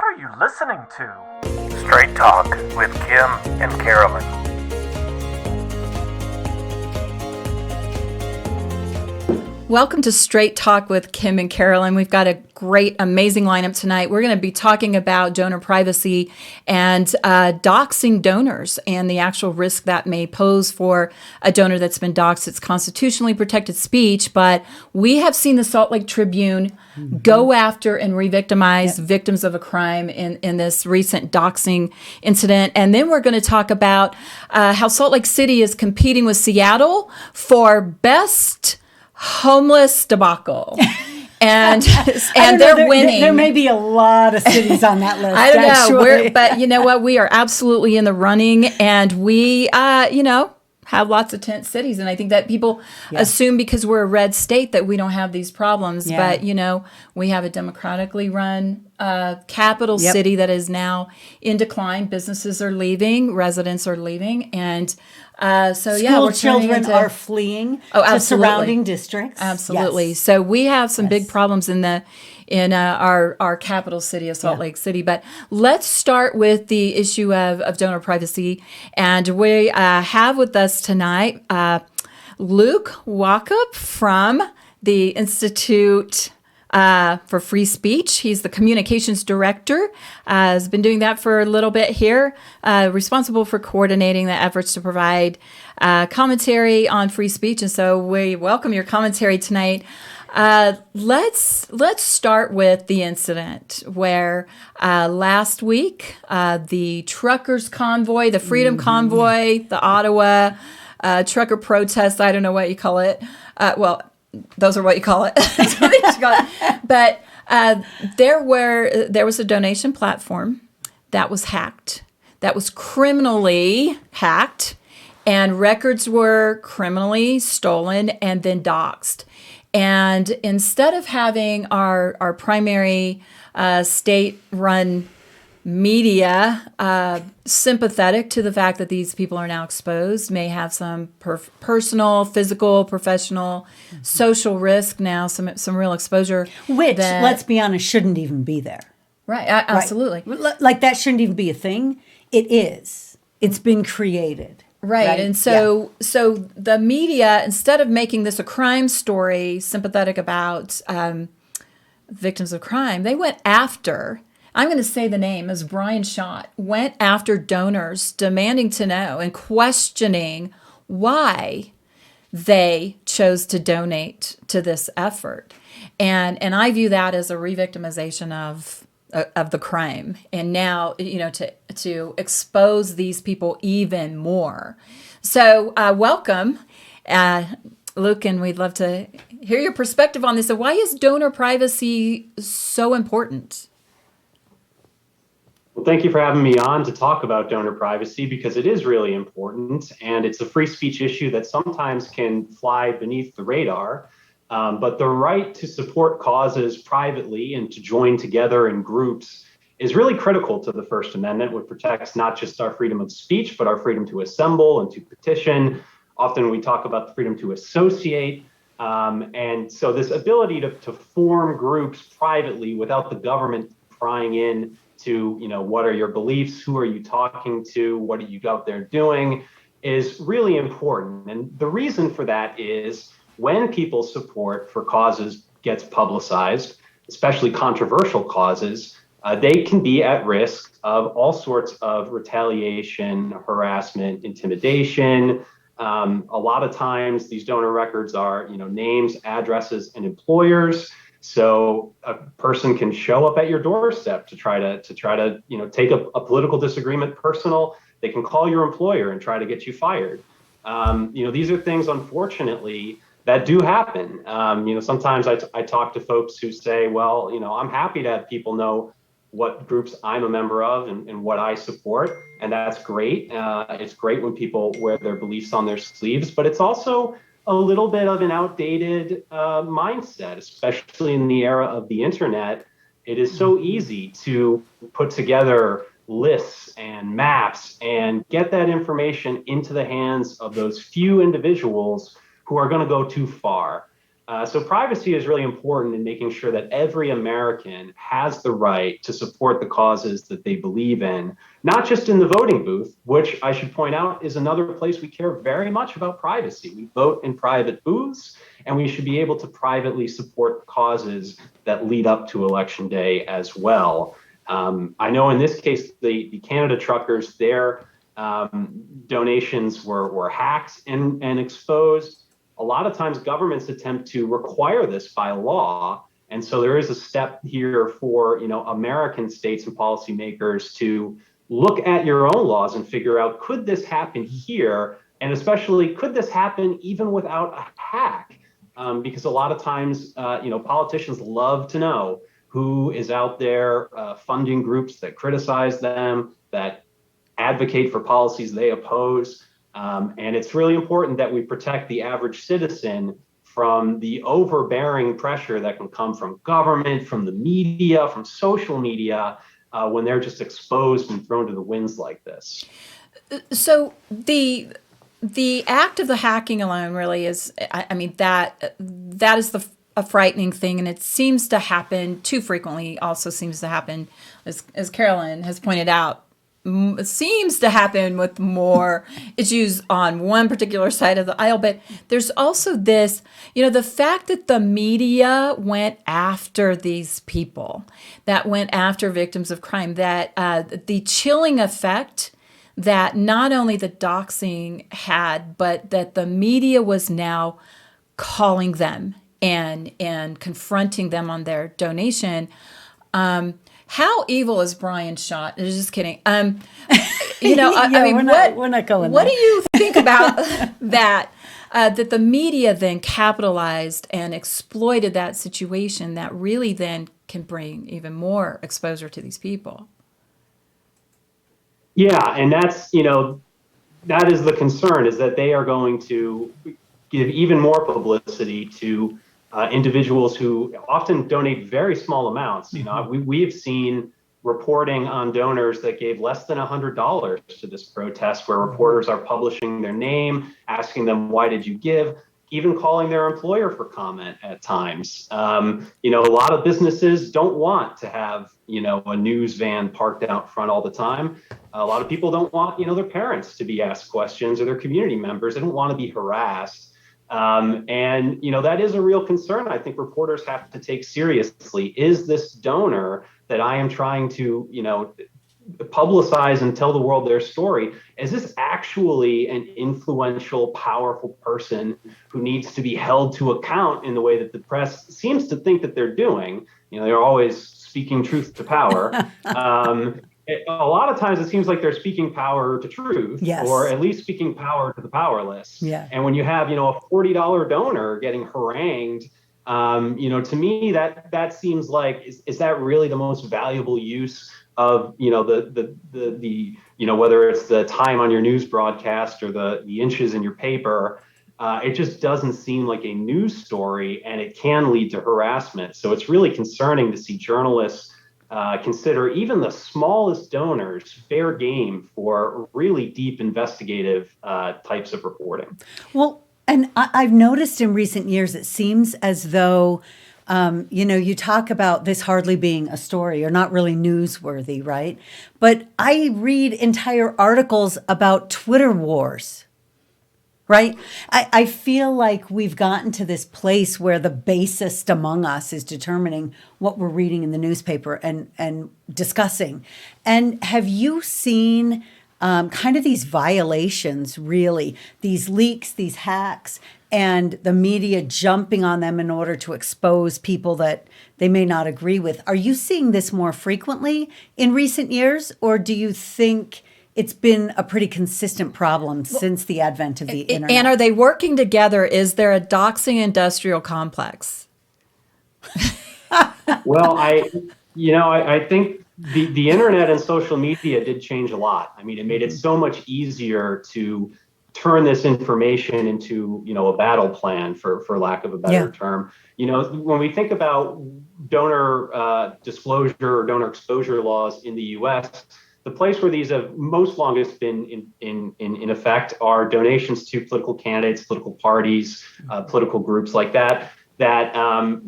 are you listening to? Straight Talk with Kim and Carolyn. Welcome to Straight Talk with Kim and Carolyn. We've got a great, amazing lineup tonight. We're going to be talking about donor privacy and doxing donors and the actual risk that may pose for a donor that's been doxed. It's constitutionally protected speech, but we have seen the Salt Lake Tribune go after and re-victimize victims of a crime in this recent doxing incident. And then we're going to talk about how Salt Lake City is competing with Seattle for best homeless debacle. And they're winning. There may be a lot of cities on that list. I don't know. But you know what? We are absolutely in the running, and we, have lots of tent cities. And I think that people assume because we're a red state that we don't have these problems. Yeah. But, we have a democratically run capital city that is now in decline. Businesses are leaving. Residents are leaving. And school children are fleeing to surrounding districts. Absolutely. Yes. So we have some big problems in our capital city of Salt Lake City. But let's start with the issue of donor privacy. And we have with us tonight Luke Walkup from the Institute for Free Speech. He's the communications director, has been doing that for a little bit here, responsible for coordinating the efforts to provide commentary on free speech. And so we welcome your commentary tonight. Let's start with the incident where last week the truckers convoy, the Freedom Convoy, the Ottawa trucker protest, I don't know what you call it. Those are what you call it. That's what you call it. But there was a donation platform that was hacked, that was criminally hacked, and records were criminally stolen and then doxed. And instead of having our primary state-run media sympathetic to the fact that these people are now exposed, may have some personal, physical, professional, social risk now, some real exposure. Which, let's be honest, shouldn't even be there. Right, absolutely. Right. Like that shouldn't even be a thing. It is. It's been created. Right. And so the media, instead of making this a crime story sympathetic about victims of crime, they went after, I'm going to say the name, as Brian Schott, went after donors demanding to know and questioning why they chose to donate to this effort. And I view that as a re-victimization of the crime, and now to expose these people even more. So welcome, Luke, and we'd love to hear your perspective on this. So why is donor privacy so important? Well, thank you for having me on to talk about donor privacy, because it is really important, and it's a free speech issue that sometimes can fly beneath the radar. But the right to support causes privately and to join together in groups is really critical to the First Amendment, which protects not just our freedom of speech, but our freedom to assemble and to petition. Often we talk about the freedom to associate. And so this ability to form groups privately without the government prying in to, what are your beliefs? Who are you talking to? What are you out there doing? Is really important. And the reason for that is, when people's support for causes gets publicized, especially controversial causes, they can be at risk of all sorts of retaliation, harassment, intimidation. A lot of times these donor records are, names, addresses, and employers. So a person can show up at your doorstep to try to take a political disagreement personal. They can call your employer and try to get you fired. These are things, unfortunately, that do happen. Sometimes I talk to folks who say, well, I'm happy to have people know what groups I'm a member of and what I support. And that's great. It's great when people wear their beliefs on their sleeves, but it's also a little bit of an outdated mindset, especially in the era of the internet. It is so easy to put together lists and maps and get that information into the hands of those few individuals who are going to go too far. So privacy is really important in making sure that every American has the right to support the causes that they believe in, not just in the voting booth, which I should point out is another place we care very much about privacy. We vote in private booths, and we should be able to privately support causes that lead up to Election Day as well. I know in this case, the Canada truckers, their donations were hacked and exposed. A lot of times governments attempt to require this by law. And so there is a step here for, American states and policymakers to look at your own laws and figure out, could this happen here? And especially, could this happen even without a hack? Because a lot of times, politicians love to know who is out there funding groups that criticize them, that advocate for policies they oppose. And it's really important that we protect the average citizen from the overbearing pressure that can come from government, from the media, from social media, when they're just exposed and thrown to the winds like this. So the act of the hacking alone really is, that is a frightening thing, and it seems to happen too frequently. Also seems to happen, as Carolyn has pointed out, seems to happen with more issues on one particular side of the aisle. But there's also this, the fact that the media went after these people, that went after victims of crime, that the chilling effect that not only the doxxing had, but that the media was now calling them and confronting them on their donation. How evil is Brian Schott? Just kidding. We're not going what there. do you think about that? That the media then capitalized and exploited that situation that really then can bring even more exposure to these people. Yeah, and that's, that is the concern, is that they are going to give even more publicity to individuals who often donate very small amounts. We have seen reporting on donors that gave less than $100 to this protest, where reporters are publishing their name, asking them, why did you give? Even calling their employer for comment at times. A lot of businesses don't want to have, a news van parked out front all the time. A lot of people don't want, their parents to be asked questions, or their community members. They don't want to be harassed. That is a real concern I think reporters have to take seriously. Is this donor that I am trying to, publicize and tell the world their story, is this actually an influential, powerful person who needs to be held to account in the way that the press seems to think that they're doing? They're always speaking truth to power. A lot of times it seems like they're speaking power to truth, yes, or at least speaking power to the powerless. Yeah. And when you have, a $40 donor getting harangued, to me that seems like, is that really the most valuable use of, the whether it's the time on your news broadcast or the inches in your paper? It just doesn't seem like a news story, and it can lead to harassment. So it's really concerning to see journalists consider even the smallest donors fair game for really deep investigative types of reporting. Well, and I've noticed in recent years, it seems as though, you talk about this hardly being a story or not really newsworthy, right? But I read entire articles about Twitter wars. Right? I feel like we've gotten to this place where the basest among us is determining what we're reading in the newspaper and discussing. And have you seen kind of these violations, really, these leaks, these hacks, and the media jumping on them in order to expose people that they may not agree with? Are you seeing this more frequently in recent years, or do you think it's been a pretty consistent problem since the advent of the internet? And are they working together? Is there a doxing industrial complex? Well, I think the internet and social media did change a lot. I mean, it made it so much easier to turn this information into, a battle plan, for lack of a better term. When we think about donor disclosure or donor exposure laws in the U.S., the place where these have most longest been in effect are donations to political candidates, political parties, political groups like that. that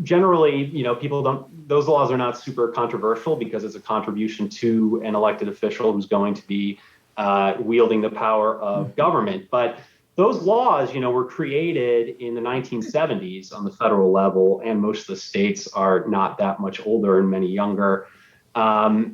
generally, people don't, those laws are not super controversial because it's a contribution to an elected official who's going to be wielding the power of government. But those laws, were created in the 1970s on the federal level, and most of the states are not that much older and many younger. At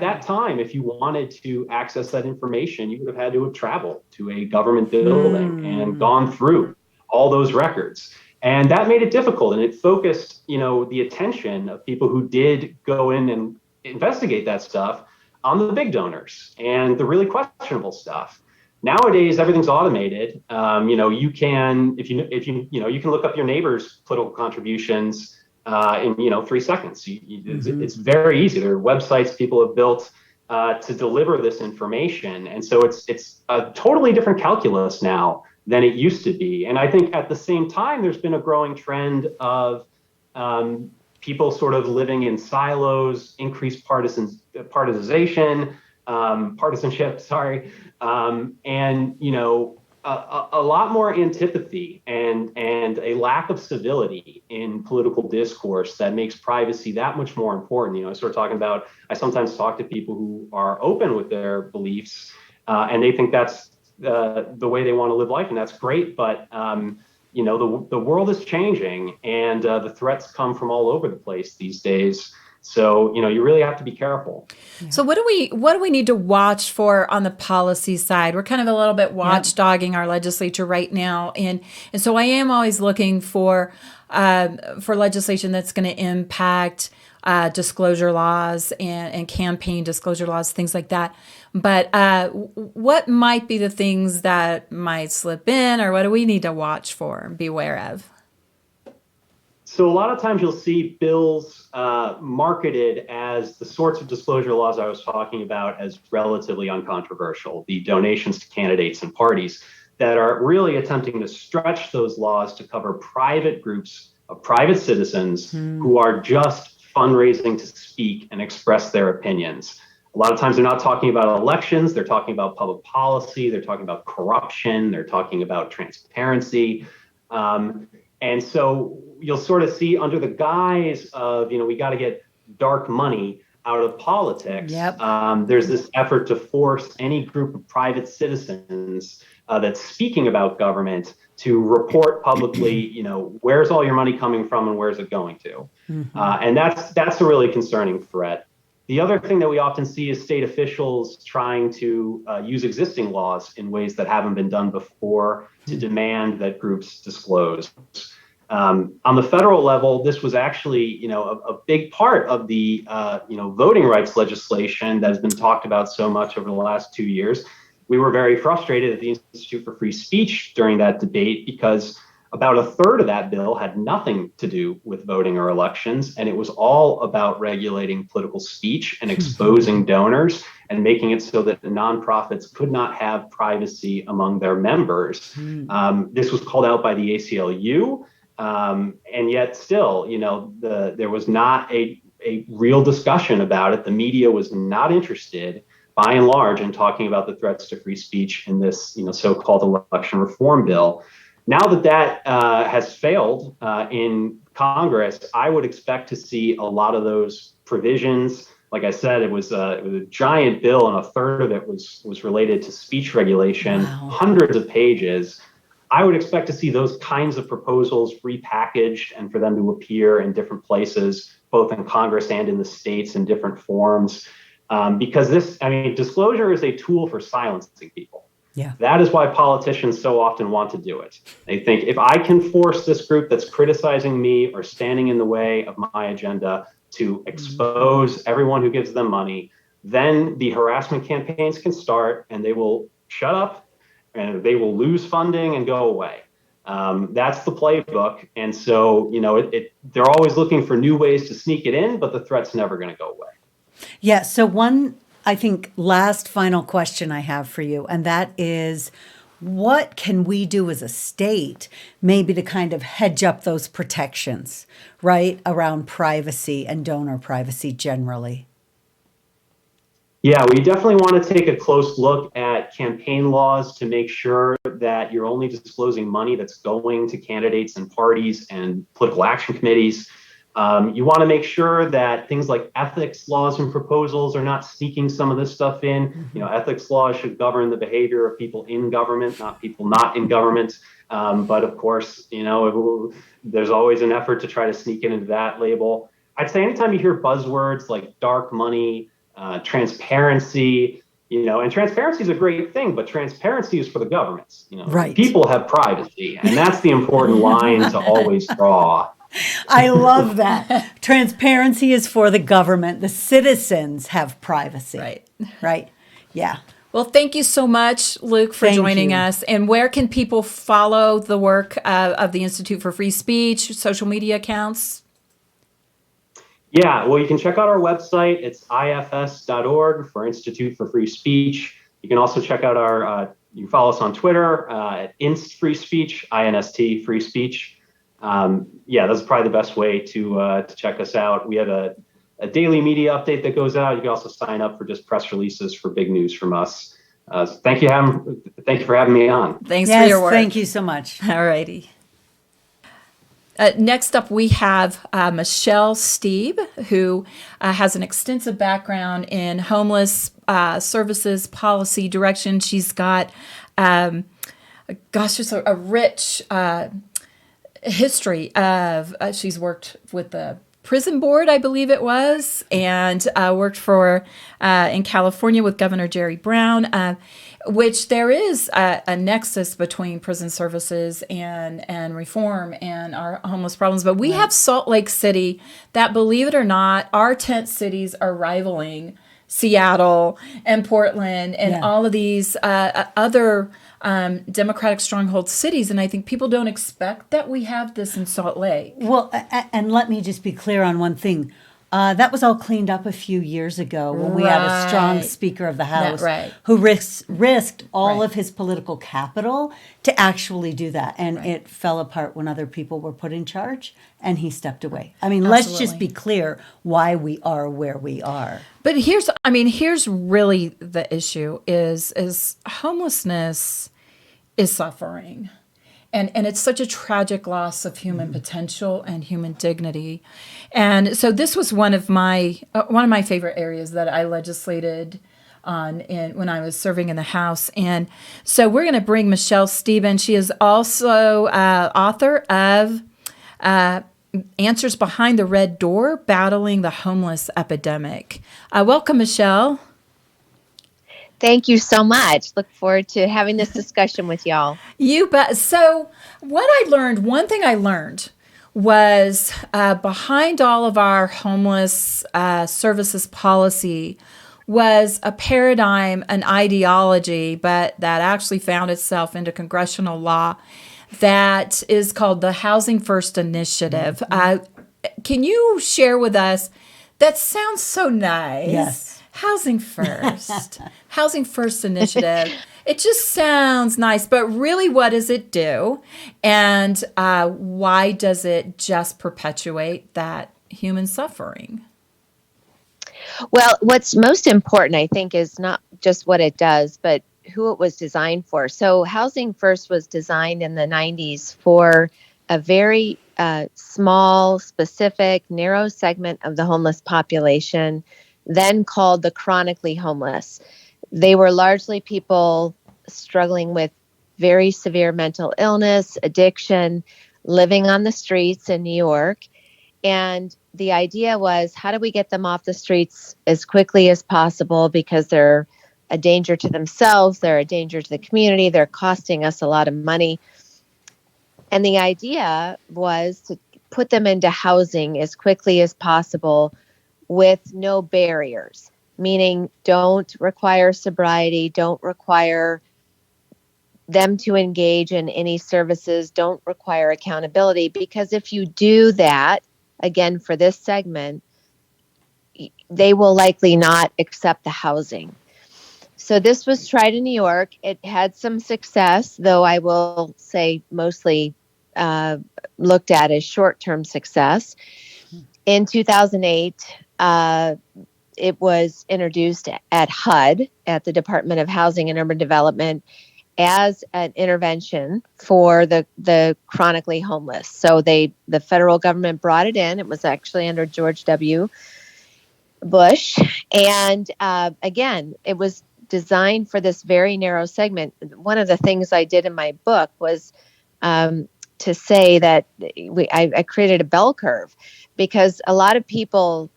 that time, if you wanted to access that information, you would have had to have traveled to a government building and gone through all those records. And that made it difficult, and it focused, the attention of people who did go in and investigate that stuff on the big donors and the really questionable stuff. Nowadays, everything's automated. You can, you can look up your neighbor's political contributions in 3 seconds. It's very easy. There are websites people have built to deliver this information, and so it's a totally different calculus now than it used to be. And I think at the same time, there's been a growing trend of people sort of living in silos, increased partisanship, and a lot more antipathy and a lack of civility in political discourse that makes privacy that much more important. I sometimes talk to people who are open with their beliefs, and they think that's the way they want to live life, and that's great. But the world is changing, and the threats come from all over the place these days. So, you really have to be careful. Yeah. So what do we need to watch for on the policy side? We're kind of a little bit watchdogging our legislature right now. And so I am always looking for legislation that's going to impact disclosure laws and campaign disclosure laws, things like that. But what might be the things that might slip in, or what do we need to watch for and be aware of? So a lot of times you'll see bills marketed as the sorts of disclosure laws I was talking about as relatively uncontroversial, the donations to candidates and parties, that are really attempting to stretch those laws to cover private groups of private citizens who are just fundraising to speak and express their opinions. A lot of times they're not talking about elections, they're talking about public policy, they're talking about corruption, they're talking about transparency. And so you'll sort of see, under the guise of, we got to get dark money out of politics. Yep. There's this effort to force any group of private citizens that's speaking about government to report publicly, where's all your money coming from and where's it going to? And that's a really concerning threat. The other thing that we often see is state officials trying to use existing laws in ways that haven't been done before to demand that groups disclose. On the federal level, this was actually, a big part of the, voting rights legislation that has been talked about so much over the last 2 years. We were very frustrated at the Institute for Free Speech during that debate because about a third of that bill had nothing to do with voting or elections, and it was all about regulating political speech and exposing donors and making it so that the nonprofits could not have privacy among their members. This was called out by the ACLU, and yet still, there was not a real discussion about it. The media was not interested, by and large, in talking about the threats to free speech in this, so-called election reform bill. Now that has failed in Congress, I would expect to see a lot of those provisions. Like I said, it was a giant bill, and a third of it was related to speech regulation, hundreds of pages. I would expect to see those kinds of proposals repackaged and for them to appear in different places, both in Congress and in the states in different forms. Because disclosure is a tool for silencing people. Yeah. That is why politicians so often want to do it. They think, if I can force this group that's criticizing me or standing in the way of my agenda to expose everyone who gives them money, then the harassment campaigns can start and they will shut up and they will lose funding and go away. That's the playbook. And so, they're always looking for new ways to sneak it in, but the threat's never going to go away. Yeah. So one, I think, last final question I have for you, and that is, what can we do as a state maybe to kind of hedge up those protections, right, around privacy and donor privacy generally? Yeah, we definitely want to take a close look at campaign laws to make sure that you're only disclosing money that's going to candidates and parties and political action committees. You want to make sure that things like ethics laws and proposals are not sneaking some of this stuff in. Mm-hmm. Ethics laws should govern the behavior of people in government, not people not in government. But of course, there's always an effort to try to sneak it into that label. I'd say anytime you hear buzzwords like dark money, transparency, and transparency is a great thing, but transparency is for the governments. Right. People have privacy, and that's the important line to always draw. I love that. Transparency is for the government. The citizens have privacy. Right. Yeah. Well, thank you so much, Luke, for joining us. And where can people follow the work of the Institute for Free Speech, social media accounts? Yeah, well, you can check out our website. It's ifs.org for Institute for Free Speech. You can also check out you can follow us on Twitter at Inst Free Speech, INST Free Speech. That's probably the best way to check us out. We have a daily media update that goes out. You can also sign up for just press releases for big news from us. Thank you for having me on. Thanks for your work. Thank you so much. All righty. Next up, we have Michele Steeb, who has an extensive background in homeless services policy direction. She's got, just a rich history of, she's worked with the prison board, I believe it was, and worked for in California with Governor Jerry Brown, which there is a nexus between prison services and reform and our homeless problems. But we have Salt Lake City that, believe it or not, our tent cities are rivaling Seattle and Portland and all of these other democratic stronghold cities. And I think people don't expect that we have this in Salt Lake. Well, and let me just be clear on one thing. That was all cleaned up a few years ago when we had a strong Speaker of the House who risked all of his political capital to actually do that. And it fell apart when other people were put in charge and he stepped away. I mean, let's just be clear why we are where we are. But here's really the issue is homelessness is suffering. And it's such a tragic loss of human potential and human dignity. And so this was one of my favorite areas that I legislated on when I was serving in the House. And so we're going to bring Michele Steeb in. She is also author of Answers Behind the Red Door, Battling the Homeless Epidemic. Welcome, Michele. Thank you so much. Look forward to having this discussion with y'all. You bet. So one thing I learned was behind all of our homeless services policy was a paradigm, an ideology, but that actually found itself into congressional law that is called the Housing First Initiative. Can you share with us? That sounds so nice. Yes. Housing First. Housing First Initiative. It just sounds nice, but really what does it do? And why does it just perpetuate that human suffering? Well, what's most important, I think, is not just what it does, but who it was designed for. So Housing First was designed in the 90s for a very small, specific, narrow segment of the homeless population, then called the chronically homeless. They were largely people struggling with very severe mental illness, addiction, living on the streets in New York. And the idea was, how do we get them off the streets as quickly as possible, because they're a danger to themselves, they're a danger to the community, they're costing us a lot of money. And the idea was to put them into housing as quickly as possible with no barriers, meaning don't require sobriety, don't require them to engage in any services, don't require accountability. Because if you do that, again, for this segment, they will likely not accept the housing. So this was tried in New York. It had some success, though I will say mostly looked at as short-term success. In 2008, it was introduced at HUD, at the Department of Housing and Urban Development, as an intervention for the chronically homeless. So the federal government brought it in. It was actually under George W. Bush. And again, it was designed for this very narrow segment. One of the things I did in my book was to say that I created a bell curve, because a lot of people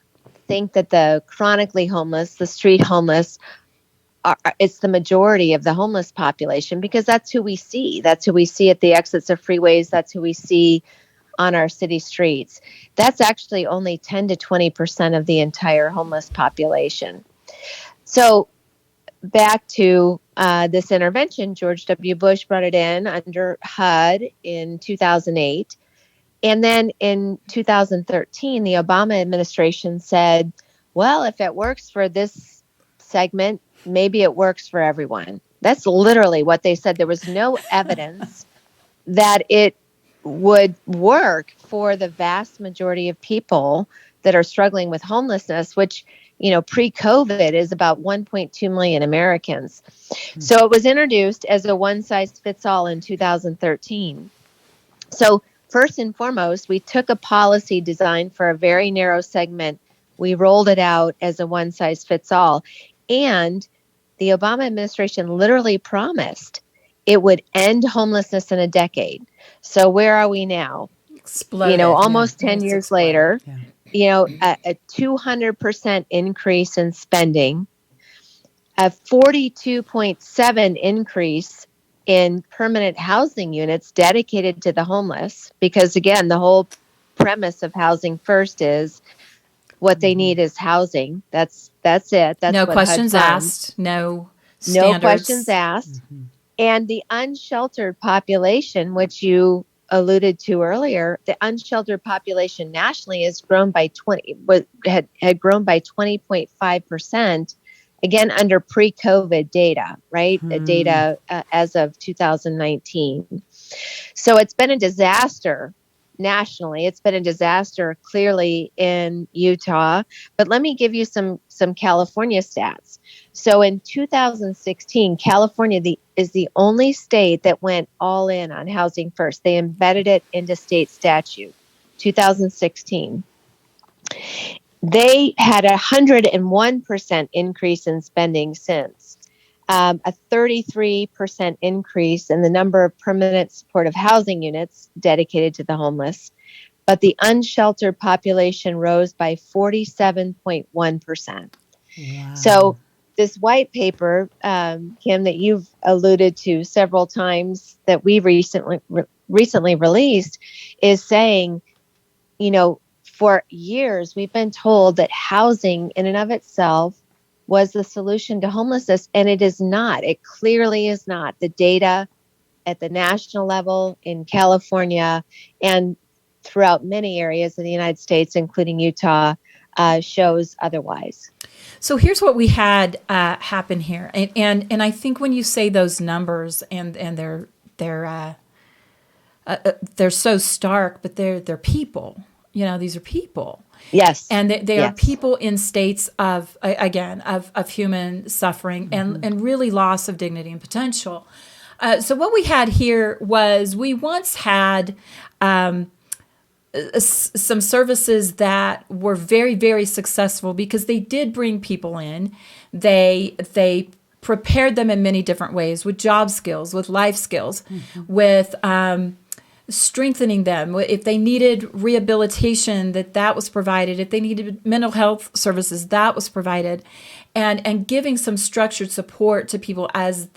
think that the chronically homeless, the street homeless, it's the majority of the homeless population, because that's who we see. That's who we see at the exits of freeways. That's who we see on our city streets. That's actually only 10 to 20% of the entire homeless population. So back to this intervention, George W. Bush brought it in under HUD in 2008. And then in 2013, the Obama administration said, well, if it works for this segment, maybe it works for everyone. That's literally what they said. There was no evidence that it would work for the vast majority of people that are struggling with homelessness, which, pre-COVID is about 1.2 million Americans. So it was introduced as a one-size-fits-all in 2013. So first and foremost, we took a policy designed for a very narrow segment. We rolled it out as a one-size-fits-all. And the Obama administration literally promised it would end homelessness in a decade. So where are we now? Exploded. Almost 10 years later, Yeah. a 200% increase in spending, a 42.7 increase in permanent housing units dedicated to the homeless, because again, the whole premise of Housing First is what they need is housing. That's it. That's No what questions HUD funds. asked. No standards. No questions asked. And the unsheltered population, which you alluded to earlier, the unsheltered population nationally has grown by had grown by 20.5%. Again, under pre-COVID data, right? The data as of 2019. So it's been a disaster nationally. It's been a disaster clearly in Utah. But let me give you some California stats. So in 2016, California is the only state that went all in on Housing First. They embedded it into state statute. 2016. They had 101% increase in spending since, a 33% increase in the number of permanent supportive housing units dedicated to the homeless, but the unsheltered population rose by 47.1%. Wow. So this white paper, Kim, that you've alluded to several times that we recently released, is saying, for years, we've been told that housing in and of itself was the solution to homelessness, and it is not. It clearly is not. The data at the national level in California and throughout many areas in the United States, including Utah, shows otherwise. So here's what we had happen here, and I think when you say those numbers and they're so stark, but they're people. These are people. Yes. And they are Yes. people in states of human suffering and really loss of dignity and potential. So what we had here was we once had some services that were very, very successful because they did bring people in. They prepared them in many different ways, with job skills, with life skills, with strengthening them. If they needed rehabilitation, that was provided. If they needed mental health services, that was provided, and giving some structured support to people as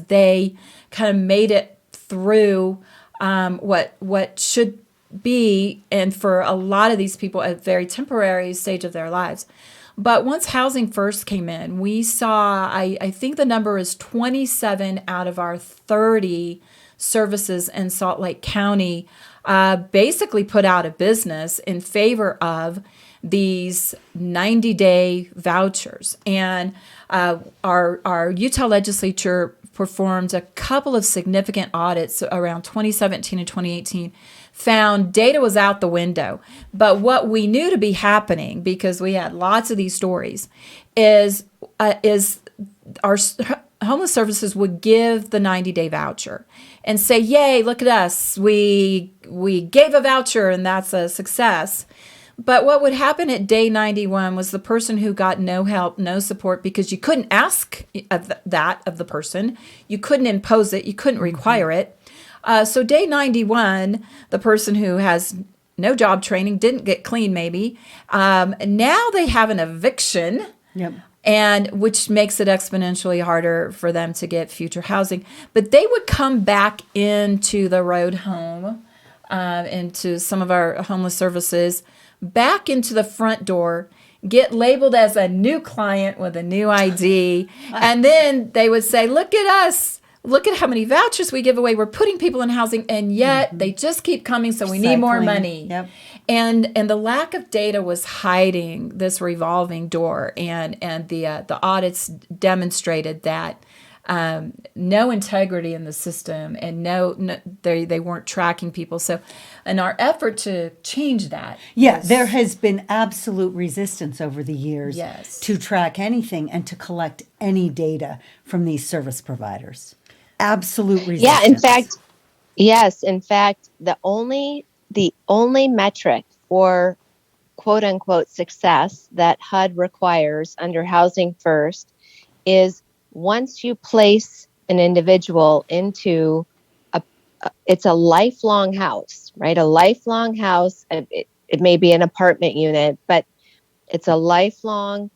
they kind of made it through what should be, and for a lot of these people, a very temporary stage of their lives. But once Housing First came in, we saw, I think the number is 27 out of our 30 services in Salt Lake County basically put out of business in favor of these 90-day vouchers. And our Utah legislature performed a couple of significant audits around 2017 and 2018, found data was out the window. But what we knew to be happening, because we had lots of these stories, is our homeless services would give the 90-day voucher and say, yay, look at us. We gave a voucher and that's a success. But what would happen at day 91 was the person who got no help, no support, because you couldn't ask of the person. You couldn't impose it. You couldn't require it. So day 91, the person who has no job training, didn't get clean maybe, now they have an eviction. Yep. And which makes it exponentially harder for them to get future housing. But they would come back into the road home, into some of our homeless services, back into the front door, get labeled as a new client with a new ID. And then they would say, look at us. Look at how many vouchers we give away. We're putting people in housing, and yet they just keep coming, so we need more money. Yep. And the lack of data was hiding this revolving door, and the audits demonstrated that no integrity in the system, and they weren't tracking people. So, in our effort to change that, there has been absolute resistance over the years to track anything and to collect any data from these service providers. Absolute resistance. Yeah, in fact, the only metric for quote unquote success that HUD requires under Housing First is once you place an individual into it's a lifelong house, right? A lifelong house. It may be an apartment unit, but it's a lifelong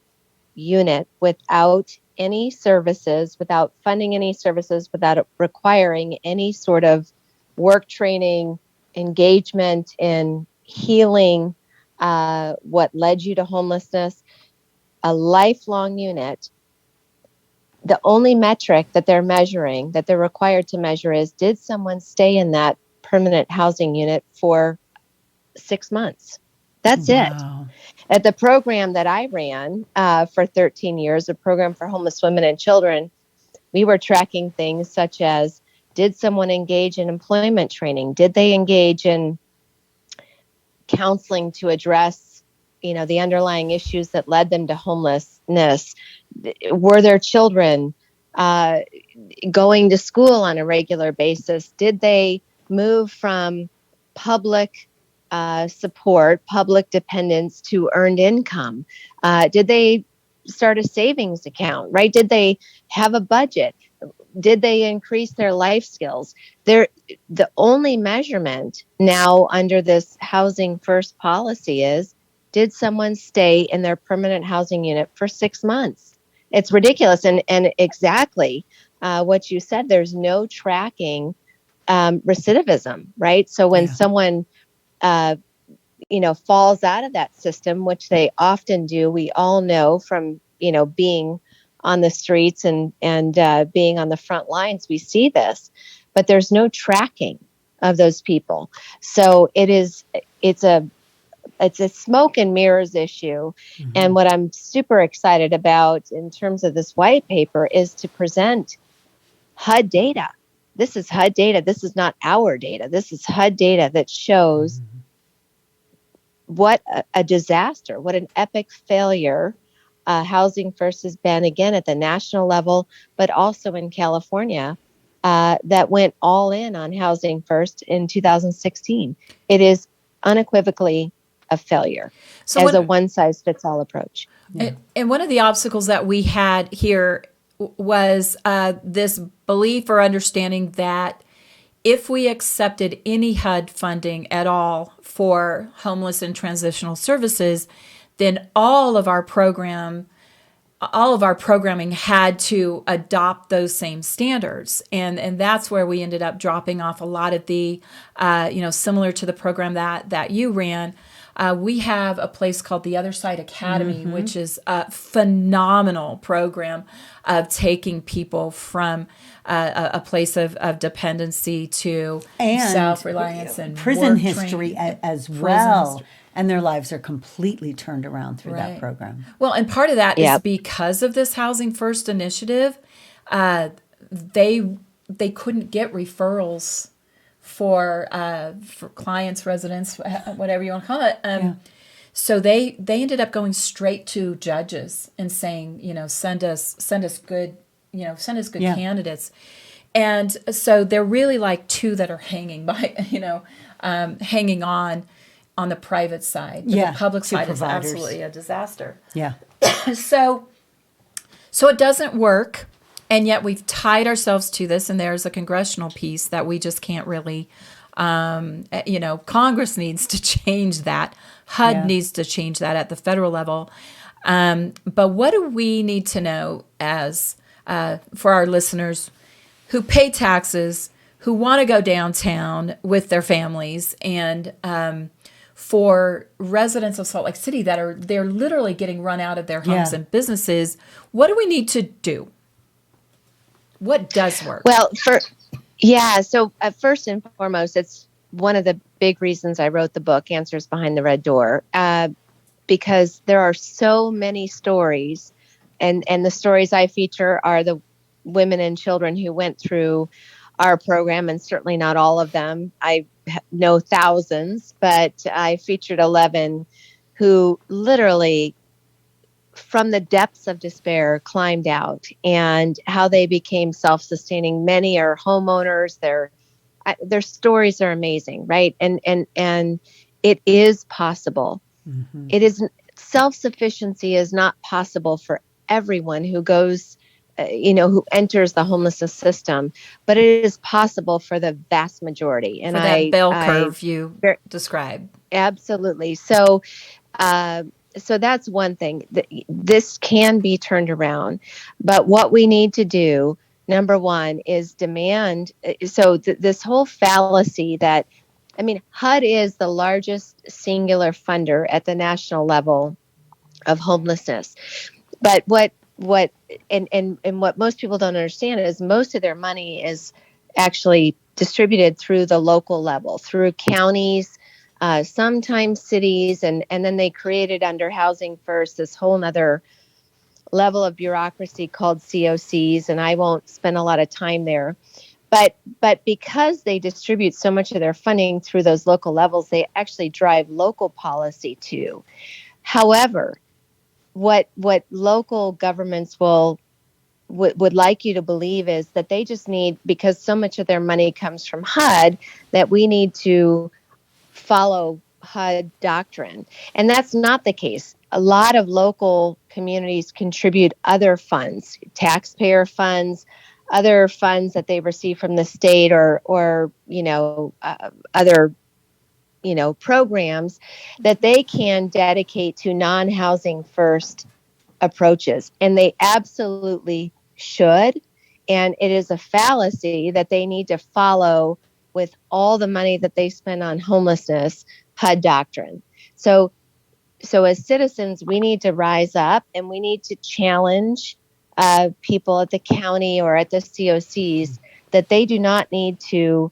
unit without any services, without funding any services, without requiring any sort of work training, engagement in healing what led you to homelessness, a lifelong unit. The only metric that they're measuring, that they're required to measure, is did someone stay in that permanent housing unit for 6 months? That's it. At the program that I ran for 13 years, a program for homeless women and children, we were tracking things such as, did someone engage in employment training? Did they engage in counseling to address, the underlying issues that led them to homelessness? Were their children going to school on a regular basis? Did they move from public support, public dependence to earned income? Did they start a savings account, right? Did they have a budget? Did they increase their life skills? The only measurement now under this Housing First policy is, did someone stay in their permanent housing unit for 6 months? It's ridiculous. And exactly what you said, there's no tracking recidivism, right? So when someone falls out of that system, which they often do, we all know from, being on the streets and being on the front lines, we see this, but there's no tracking of those people. So it's a smoke and mirrors issue. Mm-hmm. And what I'm super excited about in terms of this white paper is to present HUD data. This is HUD data. This is not our data. This is HUD data that shows what a disaster, what an epic failure Housing First has been, again, at the national level, but also in California, that went all in on Housing First in 2016. It is unequivocally a failure as a one-size-fits-all approach. And one of the obstacles that we had here was this belief or understanding that if we accepted any HUD funding at all for homeless and transitional services, then all of our programming had to adopt those same standards. And that's where we ended up dropping off a lot of the, similar to the program that you ran. We have a place called the Other Side Academy, which is a phenomenal program of taking people from a place of dependency to self-reliance and prison history as well. And their lives are completely turned around through that program. Well, and part of that is because of this Housing First initiative, they couldn't get referrals for clients, residents, whatever you want to call it. So they ended up going straight to judges and saying, send us good, send us good candidates. And so they're really like two that are hanging by, hanging on the private side. But the public side is absolutely a disaster. Yeah. So it doesn't work. And yet we've tied ourselves to this, and there's a congressional piece that we just can't really, Congress needs to change that. HUD needs to change that at the federal level. But what do we need to know as for our listeners who pay taxes, who want to go downtown with their families, and for residents of Salt Lake City they're literally getting run out of their homes and businesses? What do we need to do? What does work? Well, so first and foremost, it's one of the big reasons I wrote the book, Answers Behind the Red Door, because there are so many stories, and the stories I feature are the women and children who went through our program, and certainly not all of them. I know thousands, but I featured 11 who literally, from the depths of despair, climbed out, and how they became self-sustaining. Many are homeowners. Their stories are amazing, right? And it is possible. Mm-hmm. Self-sufficiency is not possible for everyone who goes, who enters the homelessness system, but it is possible for the vast majority. And for that bell curve you described. Absolutely. So that's one thing. This can be turned around. But what we need to do, number one, is demand. So this whole fallacy that, HUD is the largest singular funder at the national level of homelessness. But what most people don't understand is most of their money is actually distributed through the local level, through counties, sometimes cities, and then they created under Housing First this whole nother level of bureaucracy called COCs, and I won't spend a lot of time there. But because they distribute so much of their funding through those local levels, they actually drive local policy too. However, what local governments would like you to believe is that they just need, because so much of their money comes from HUD, that we need to follow HUD doctrine. And that's not the case. A lot of local communities contribute other funds, taxpayer funds, other funds that they receive from the state or other programs that they can dedicate to non-housing first approaches. And they absolutely should. And it is a fallacy that they need to follow with all the money that they spend on homelessness, HUD doctrine. So as citizens, we need to rise up and we need to challenge people at the county or at the COCs that they do not need to,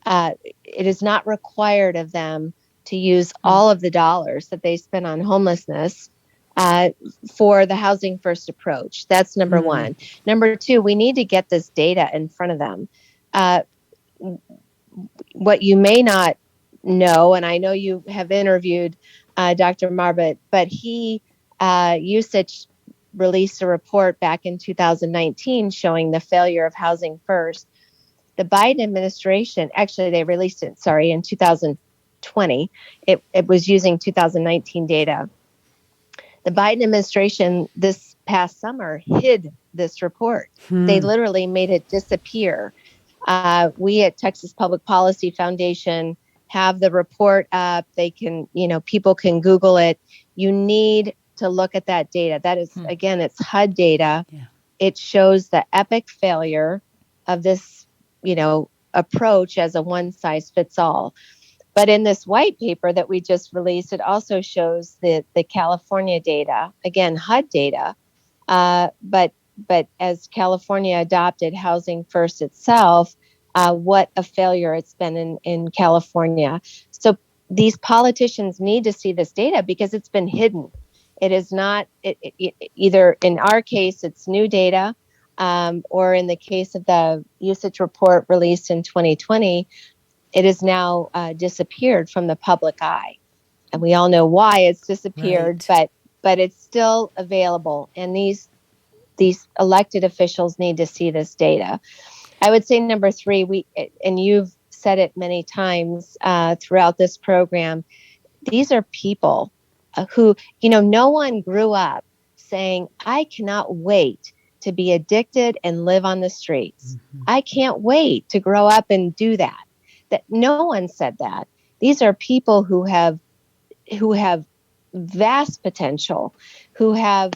it is not required of them to use all of the dollars that they spend on homelessness for the housing first approach. That's number one. Number two, we need to get this data in front of them. What you may not know, and I know you have interviewed Dr. Marbut, but he USICH released a report back in 2019 showing the failure of Housing First. The Biden administration, actually they released it, in 2020. It was using 2019 data. The Biden administration this past summer hid this report. They literally made it disappear. We at Texas Public Policy Foundation have the report up. They can, people can Google it. You need to look at that data. That is, again, it's HUD data. Yeah. It shows the epic failure of this, approach as a one size fits all. But in this white paper that we just released, it also shows the California data, again, HUD data. But as California adopted Housing First itself, what a failure it's been in California. So these politicians need to see this data because it's been hidden. It is not either in our case, it's new data, or in the case of the USICH report released in 2020, it has now disappeared from the public eye. And we all know why it's disappeared, but it's still available. And these elected officials need to see this data. I would say number three, and you've said it many times throughout this program, these are people who, no one grew up saying, I cannot wait to be addicted and live on the streets. Mm-hmm. I can't wait to grow up and do that. That no one said that. These are people who have vast potential, who have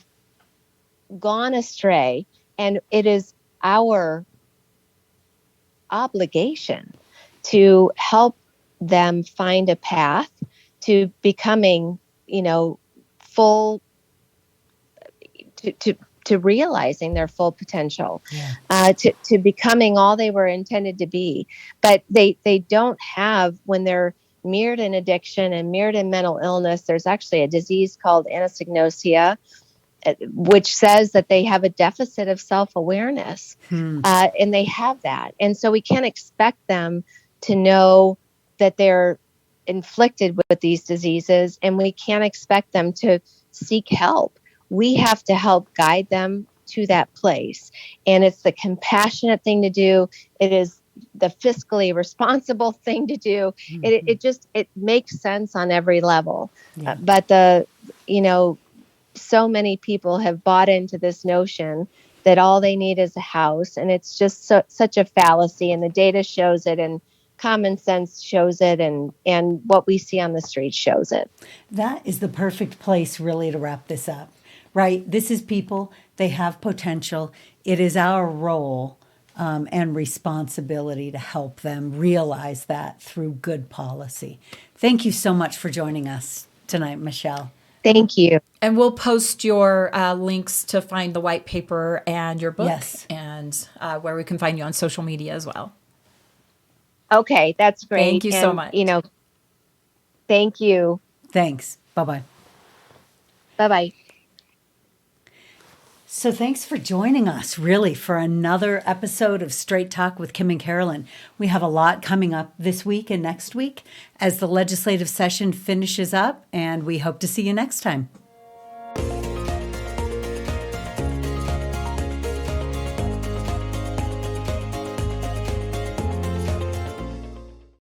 gone astray, and it is our obligation to help them find a path to becoming, full, to realizing their full potential, to becoming all they were intended to be. But they don't have, when they're mirrored in addiction and mirrored in mental illness, there's actually a disease called anosognosia, which says that they have a deficit of self-awareness, and they have that. And so we can't expect them to know that they're inflicted with these diseases, and we can't expect them to seek help. We have to help guide them to that place. And it's the compassionate thing to do. It is the fiscally responsible thing to do. Mm-hmm. It makes sense on every level. Yeah. But so many people have bought into this notion that all they need is a house, and it's just such a fallacy, and the data shows it, and common sense shows it, and what we see on the street shows it. That is the perfect place really to wrap this up, right? This is people, they have potential. It is our role and responsibility to help them realize that through good policy. Thank you so much for joining us tonight, Michele. Thank you. And we'll post your links to find the white paper and your book, yes, and where we can find you on social media as well. Okay, that's great. Thank you so much. Thank you. Thanks. Bye-bye. Bye-bye. So thanks for joining us, really, for another episode of Straight Talk with Kim and Carolyn. We have a lot coming up this week and next week as the legislative session finishes up, and we hope to see you next time.